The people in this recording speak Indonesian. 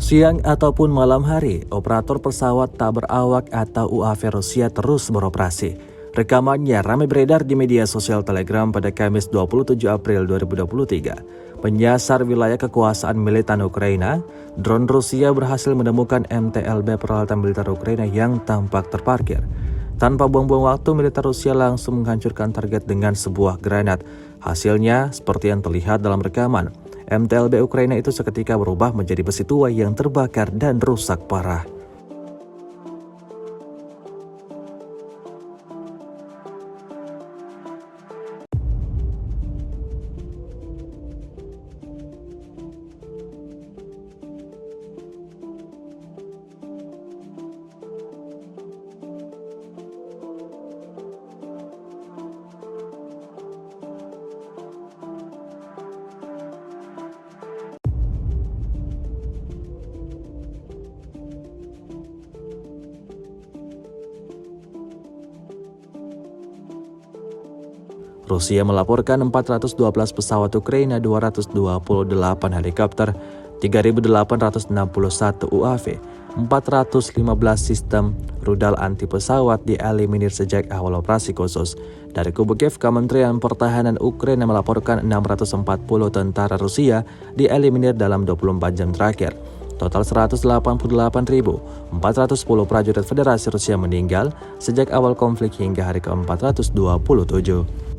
Siang ataupun malam hari, operator pesawat tak berawak atau UAV Rusia terus beroperasi. Rekamannya ramai beredar di media sosial Telegram pada Kamis 27 April 2023. Menyasar wilayah kekuasaan militer Ukraina, drone Rusia berhasil menemukan MTLB peralatan militer Ukraina yang tampak terparkir. Tanpa buang-buang waktu, militer Rusia langsung menghancurkan target dengan sebuah granat. Hasilnya, seperti yang terlihat dalam rekaman, MTLB Ukraina itu seketika berubah menjadi besi tua yang terbakar dan rusak parah. Rusia melaporkan 412 pesawat Ukraina, 228 helikopter, 3.861 UAV, 415 sistem rudal anti pesawat dieliminir sejak awal operasi khusus. Dari kubu Kiev, Kementerian Pertahanan Ukraina melaporkan 640 tentara Rusia dieliminir dalam 24 jam terakhir. Total 188.410 prajurit Federasi Rusia meninggal sejak awal konflik hingga hari ke-427.